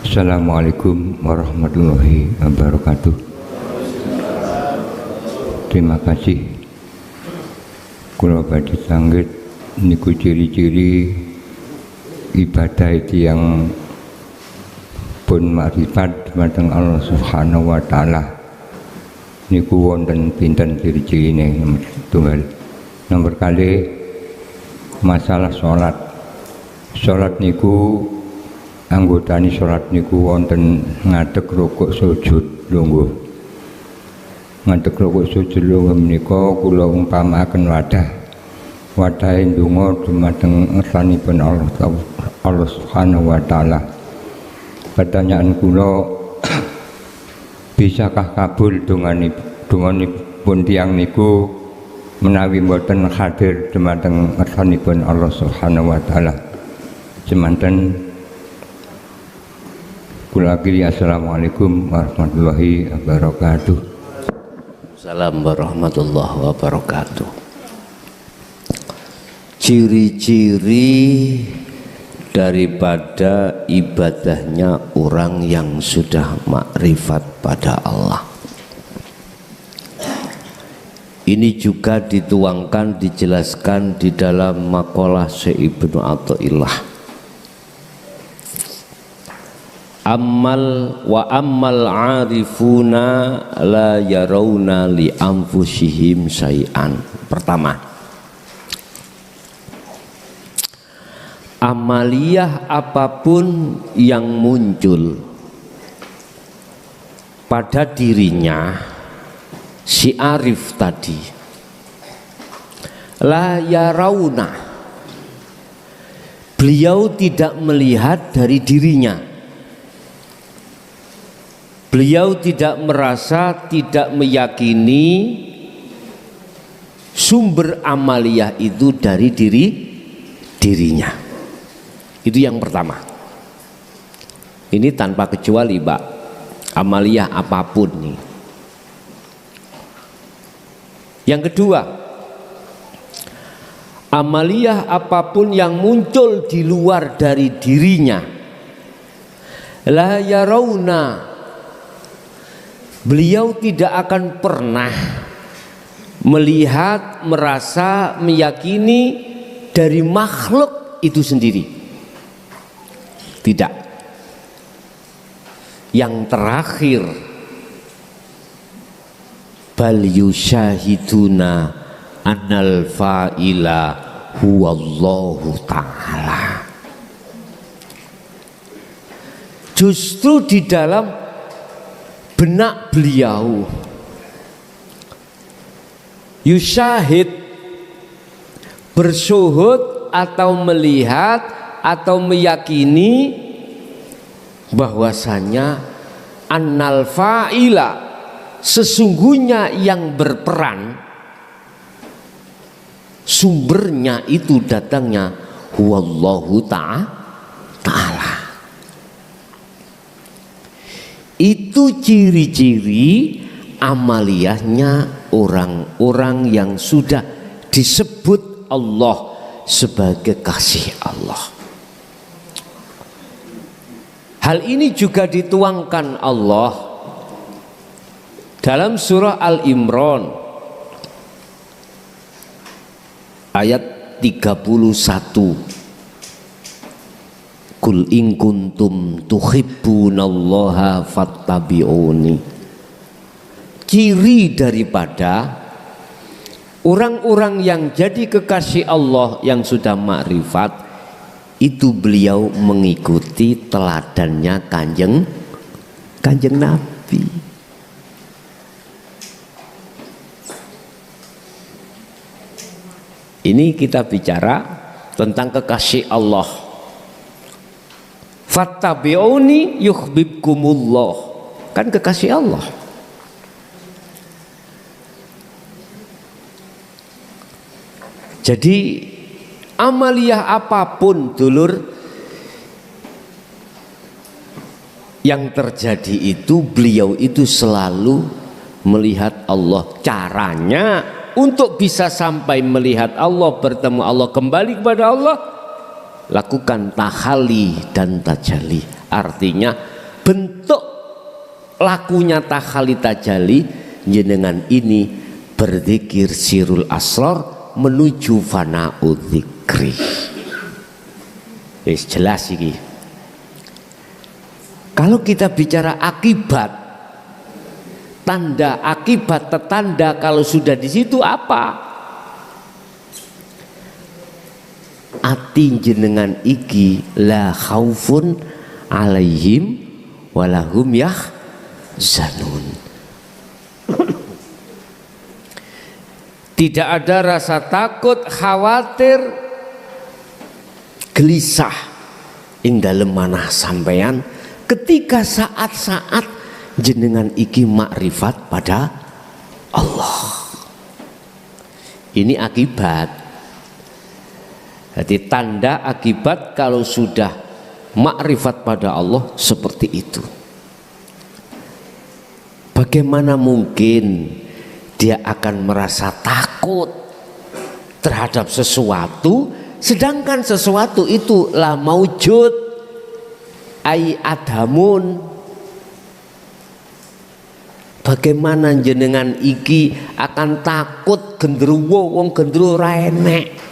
Assalamualaikum warahmatullahi wabarakatuh. Terima kasih. Kula badhe sanggit niku ciri-ciri ibadah itu yang pun makrifat dumateng Allah Subhanahu wa taala. Niku wonten pinten ciri-cirine nomor tunggal. Nomor kali masalah salat. Salat niku anggotani salat niku wonten ngadeg rukuk sujud lungguh. Ngadeg rukuk sujud lungguh menika kula umpamaken wadahe ndonga dumateng ngersanipun Allah Subhanahu wa taala. Pertanyaan kula, bisakah kabul donganipun tiyang niku menawi mboten hadir dumateng ngersanipun Allah Subhanahu wa taala? Semanten kula akhiri, assalamualaikum warahmatullahi wabarakatuh. Assalamualaikum warahmatullahi wabarakatuh. Ciri-ciri daripada ibadahnya orang yang sudah makrifat pada Allah. Ini juga dituangkan, dijelaskan di dalam makalah Syekh Ibnu Athaillah. Ammal arifuna la yarawna li anfusihim syai'an. Pertama, amaliyah apapun yang muncul pada dirinya si arif tadi, la yarawna, beliau tidak melihat dari dirinya. Beliau tidak merasa, tidak meyakini sumber amaliyah itu dari dirinya. Itu yang pertama. Ini tanpa kecuali, Pak. Amaliyah apapun nih. Yang kedua, amaliyah apapun yang muncul di luar dari dirinya, la yarawna, beliau tidak akan pernah melihat, merasa, meyakini dari makhluk itu sendiri. Tidak. Yang terakhir, bal yusyahiduna annal fa'ila huwallahu ta'ala. Justru di dalam benak beliau yusyahid, bersyuhud atau melihat atau meyakini bahwasanya annal fa'ila, sesungguhnya yang berperan, sumbernya itu datangnya huwallahu ta'ala. Itu ciri-ciri amaliyahnya orang-orang yang sudah disebut Allah sebagai kasih Allah. Hal ini juga dituangkan Allah dalam surah Al-Imran ayat 31. Kul in kuntum tuhibbunallaha fattabi'uni. Ciri daripada orang-orang yang jadi kekasih Allah yang sudah makrifat itu beliau mengikuti teladannya kanjeng Nabi. Ini kita bicara tentang kekasih Allah. Fattabi'uni yuhibbukumullah, kan kekasih Allah. Jadi amaliyah apapun dulur yang terjadi itu, beliau itu selalu melihat Allah. Caranya untuk bisa sampai melihat Allah, bertemu Allah, kembali kepada Allah, lakukan tahalli dan tajalli. Artinya bentuk laku nyata khalita jali jenengan ini berzikir sirul asrar menuju fana'u dzikri. Jelas ini. Kalau kita bicara akibat, tanda akibat tetanda kalau sudah di situ apa? Ati jenengan iki la khaufun alaihim walahum yahzanun. Tidak ada rasa takut, khawatir, gelisah ing dalem manah sampeyan ketika saat-saat jenengan iki makrifat pada Allah. Ini akibat. Jadi tanda akibat kalau sudah makrifat pada Allah seperti itu. Bagaimana mungkin dia akan merasa takut terhadap sesuatu sedangkan sesuatu itu la maujud ai adamun. Bagaimana jenengan iki akan takut gendruwo wong gendruwo ra enek.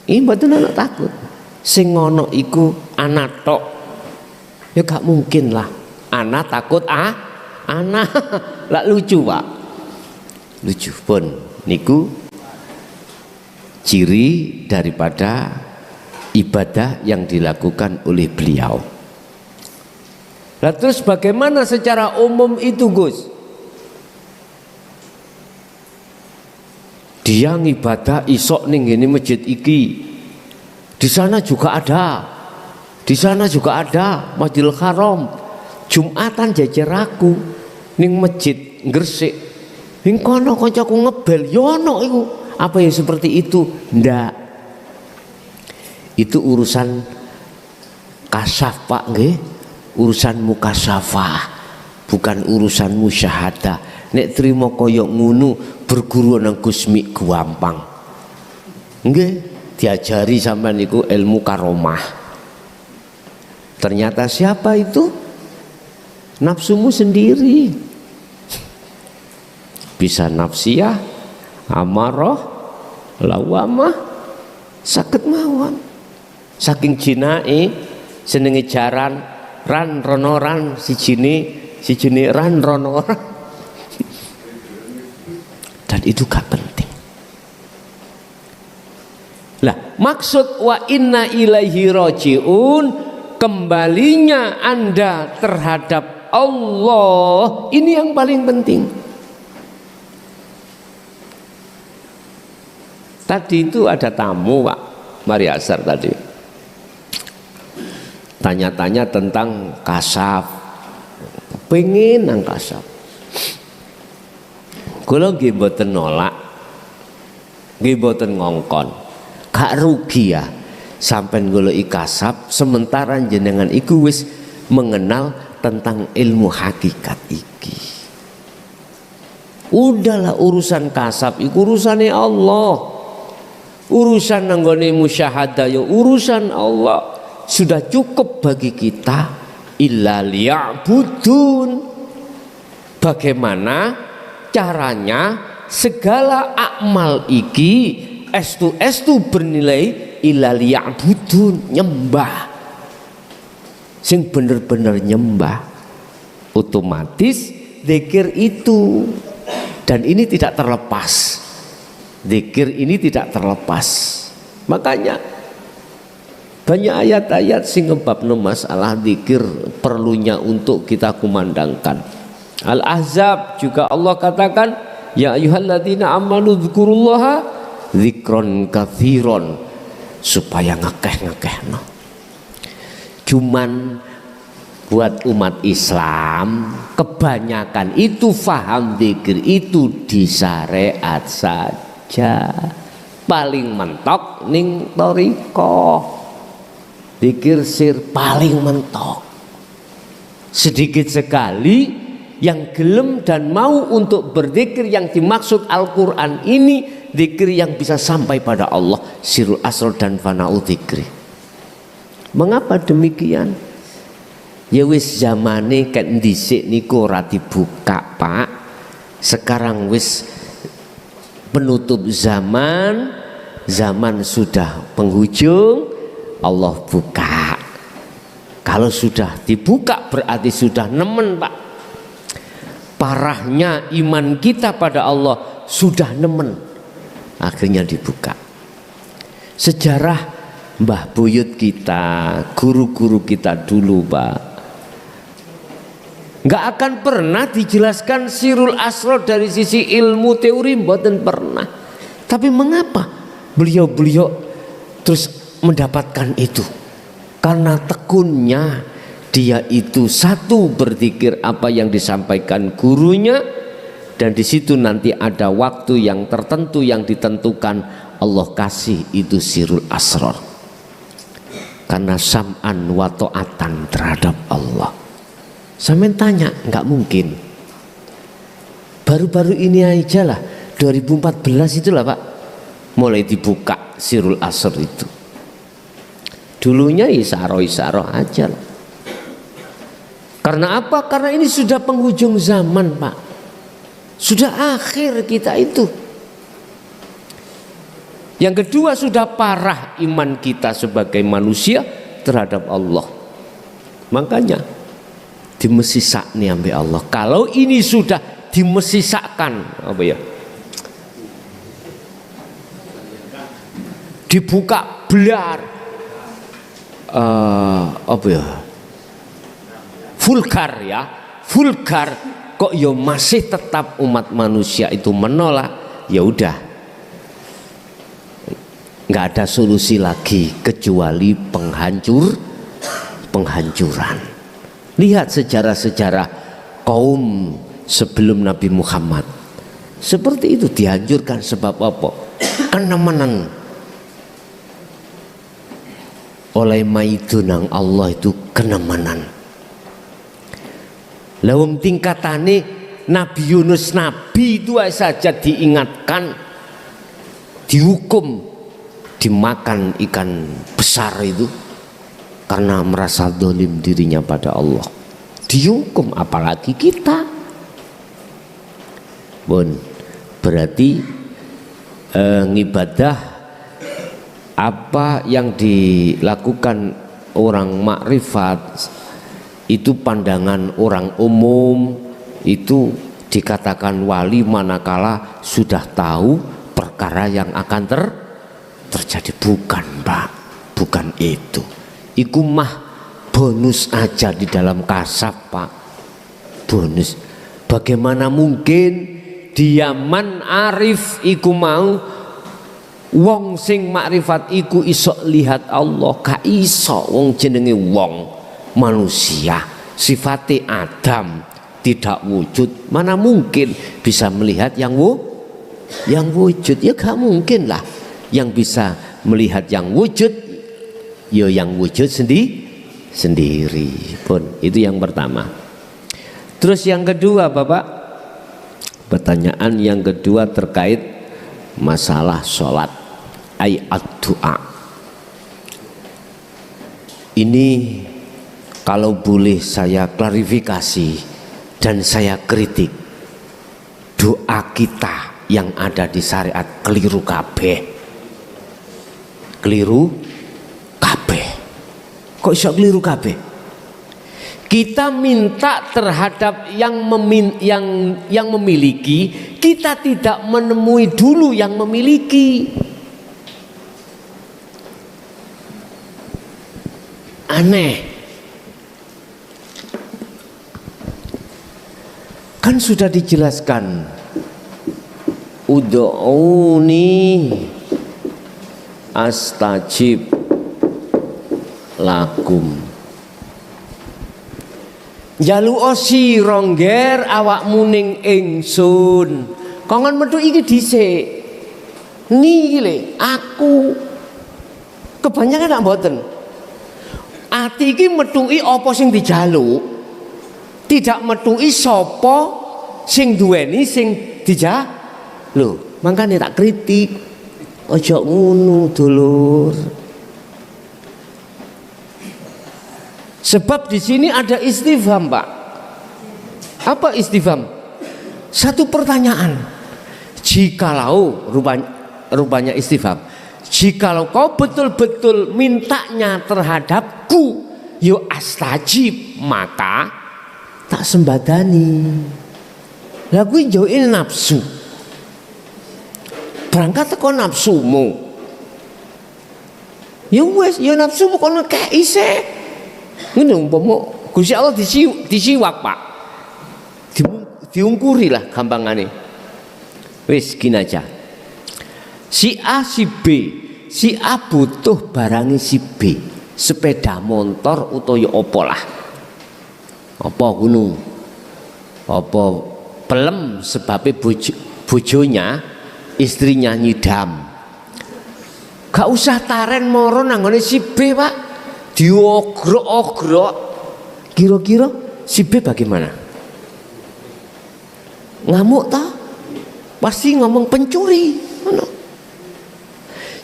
Ini mboten ana takut. Sing ngono iku anak tok. Ya gak mungkin lah. Anak takut anak. Lah lucu, Pak. Lucu pun niku ciri daripada ibadah yang dilakukan oleh beliau. Lah terus bagaimana secara umum itu, Gus? Dia ngibadah isok ning ngene masjid iki. Di sana juga ada. Di sana juga ada Masjidil Haram. Jumatan jejer aku ning masjid Gresik. Ning kono kancaku ngebel, yo ono iku. Apa yang seperti itu? Ndak. Itu urusan kasaf, Pak, nggih. Urusan mukasyafah, bukan urusan musyahadah. Nek trimo koyok ngunu berguru nang Gusmi gampang. Nggih, diajari sampean niku ilmu karomah. Ternyata siapa itu? Nafsumu sendiri. Bisa nafsiyah, amarah, lawamah, saged mawon. Saking jinae senenge jaran ran ronoran sijine ran ronoran. Dan itu gak penting. Lah maksud wa inna ilaihi rajiun, kembalinya Anda terhadap Allah, ini yang paling penting. Tadi itu ada tamu, Pak Mari Asar tadi tanya-tanya tentang kasaf, pengen nang kasaf. Kula nggih mboten nolak, nggih mboten ngongkon. Gak rugi ya sampean goleki kasab sementara jenengan iku wis mengenal tentang ilmu hakikat iki. Udahlah urusan kasab iku urusane Allah. Urusan nanggone musyahadah ya urusan Allah. Sudah cukup bagi kita illa liya'budun. Bagaimana caranya segala amal iki estu bernilai illa liya'budun, nyembah. Sing bener-bener nyembah otomatis zikir itu, dan ini tidak terlepas. Zikir ini tidak terlepas. Makanya banyak ayat-ayat sing ngebabno masalah zikir perlunya untuk kita kumandangkan. Al-Ahzab juga Allah katakan ya ayyuhalladzina amanu dzkurullaha dzikron katsiron, supaya ngekeh-ngekehno. Cuman buat umat Islam kebanyakan itu faham zikir itu di syariat saja. Paling mentok ning thariqah. Zikir sir paling mentok. Sedikit sekali yang gelem dan mau untuk berzikir yang dimaksud Al-Quran ini, zikir yang bisa sampai pada Allah, sirul asrar dan fana'u zikri. Mengapa demikian? Ya wis zamane ket dhisik niku ora dibuka, Pak. Sekarang wis penutup zaman, zaman sudah penghujung, Allah buka. Kalau sudah dibuka berarti sudah nemen, Pak. Parahnya iman kita pada Allah sudah nemen, akhirnya dibuka. Sejarah mbah buyut kita, guru-guru kita dulu, Pak, nggak akan pernah dijelaskan sirul asrar dari sisi ilmu teori, mboten pernah. Tapi mengapa beliau-beliau terus mendapatkan itu? Karena tekunnya dia itu satu berzikir apa yang disampaikan gurunya, dan di situ nanti ada waktu yang tertentu yang ditentukan Allah kasih itu sirul asrar. Karena sam'an wa ta'atan terhadap Allah. Sampeyan tanya, nggak mungkin. Baru-baru ini aja lah, 2014 itulah Pak, mulai dibuka sirul asr itu. Dulunya isyaroh aja lah. Karena apa? Karena ini sudah penghujung zaman, Pak. Sudah akhir kita itu. Yang kedua, sudah parah iman kita sebagai manusia terhadap Allah. Makanya dimesisak nih ambil Allah. Kalau ini sudah dimesisakkan, apa ya? Dibuka belar, apa ya? Vulgar ya, vulgar. Kok ya masih tetap umat manusia itu menolak? Ya udah, nggak ada solusi lagi kecuali penghancuran. Lihat sejarah-sejarah kaum sebelum Nabi Muhammad, seperti itu dihancurkan. Sebab apa? Kenemenan oleh maidunang Allah itu kenemenan. Lawang tingkatane Nabi Yunus, Nabi itu saja diingatkan, dihukum, dimakan ikan besar itu karena merasa zalim dirinya pada Allah, dihukum. Apalagi kita, berarti ngibadah apa yang dilakukan orang makrifat itu pandangan orang umum, itu dikatakan wali manakala sudah tahu perkara yang akan terjadi. Bukan, Pak, bukan itu. Iku mah bonus aja di dalam kasaf, Pak, bonus. Bagaimana mungkin diaman arif iku mau wong sing makrifat iku iso lihat Allah? Gak iso. Wong jenenge wong manusia, sifatnya Adam, tidak wujud. Mana mungkin bisa melihat yang wujud? Ya gak mungkin lah. Yang bisa melihat yang wujud, ya yang wujud sendiri pun. Itu yang pertama. Terus yang kedua, Bapak, pertanyaan yang kedua terkait masalah sholat, ayat doa. Ini kalau boleh saya klarifikasi dan saya kritik, doa kita yang ada di syariat keliru kabeh. Keliru kabeh. Kok iso keliru kabeh? Kita minta terhadap yang memiliki, kita tidak menemui dulu yang memiliki. Aneh. Kan sudah dijelaskan, ud'uni astajib lakum. Jaluka sira ngger awakmu ning ingsun. Kongon metu iki dhisik. Niki lho, aku kebanyakan nak mboten. Ati iki metuki apa sing dijaluk? Tidak metuki sapa sing duweni sing lho, makane tak kritik. Aja ngono, dulur. Sebab di sini ada istifham, Pak. Apa istifham? Satu pertanyaan. Jikalau rupanya istifham. Jikalau kau betul-betul mintanya terhadapku, yo astajib, maka tak sembadani. Lah kuwi njoke nafsu. Berangkat teko nafsumu. Ya wis, ya nafsumu kono kek isih. Ngene umpama Gusti Allah disiwak, Pak. Diungkuri lah gampangane. Wis gini aja. Si A si B, si A butuh barangi si B, sepeda motor utawa apa lah. Apa gunung? Apa pelem sebabnya bojonya istrinya nyidam. Gak usah taren moro nanggone si B, Pak. Diogrok-ogrok. Kira-kira si B bagaimana? Ngamuk tak? Pasti ngomong pencuri.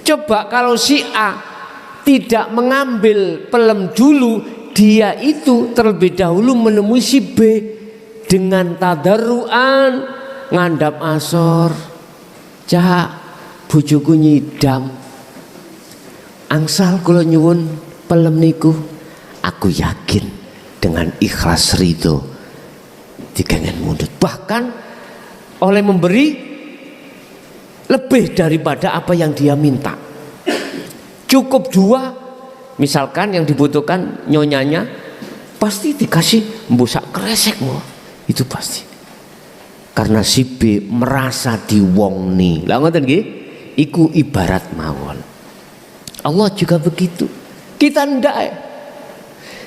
Coba kalau si A tidak mengambil pelem dulu, dia itu terlebih dahulu menemui si B dengan tadarruan, ngandap asor. Cak, bojoku nyidam. Angsal kula nyuwun pelem niku, aku yakin dengan ikhlas ridho dikengen mundut. Bahkan oleh memberi lebih daripada apa yang dia minta. Cukup 2, misalkan yang dibutuhkan nyonyanya, pasti dikasih mbusak kresek mo. Itu pasti. Karena si B merasa diwongni. Lah ngoten nggih, iku ibarat mawon. Allah juga begitu. Kita ndak.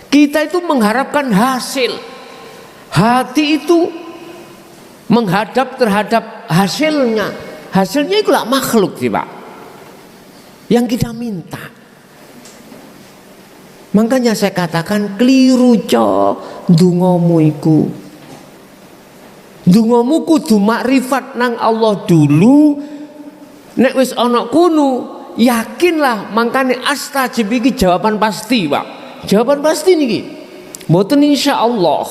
Kita itu mengharapkan hasil. Hati itu menghadap terhadap hasilnya. Hasilnya itu lah makhluk sih, Pak. Yang kita minta. Makanya saya katakan keliru cok ndongamu iku. Ndongamu kudu makrifat nang Allah dulu. Nek wis ana kuno, yakinlah, makanya astajib iki jawaban pasti, Pak. Jawaban pasti niki. Mboten insyaallah.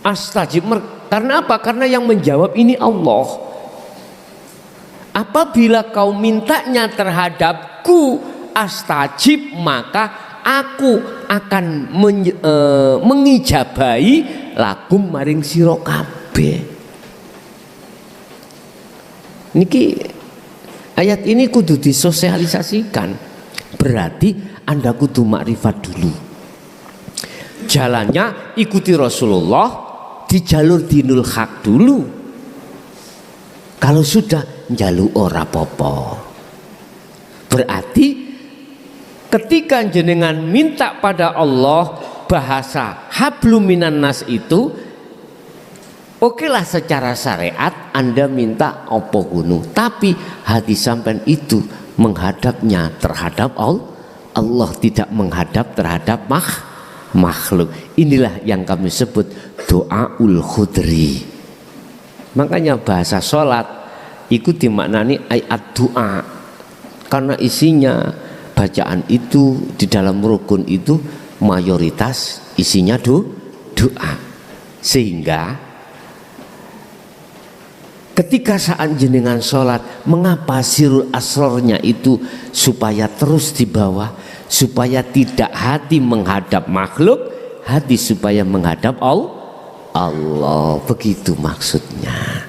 Astajib karena apa? Karena yang menjawab ini Allah. Apabila kau mintanya terhadapku, astajib, maka aku akan mengijabahi lakum maring sira kabeh. Niki ayat ini kudu disosialisasikan. Berarti Anda kudu makrifat dulu. Jalannya ikuti Rasulullah di jalur dinul haq dulu. Kalau sudah njalu ora popo. Berarti ketika jenengan minta pada Allah bahasa hablum minan nas itu, okelah secara syariat Anda minta opo gunung, tapi hati sampean itu menghadapnya terhadap Allah, tidak menghadap terhadap makhluk. Inilah yang kami sebut doaul khudri. Makanya bahasa sholat itu dimaknani ayat doa, karena isinya bacaan itu di dalam rukun itu mayoritas isinya doa. Sehingga ketika saat jenengan sholat, mengapa sirul asrornya itu supaya terus di bawah, supaya tidak hati menghadap makhluk, hati supaya menghadap Allah. Begitu maksudnya.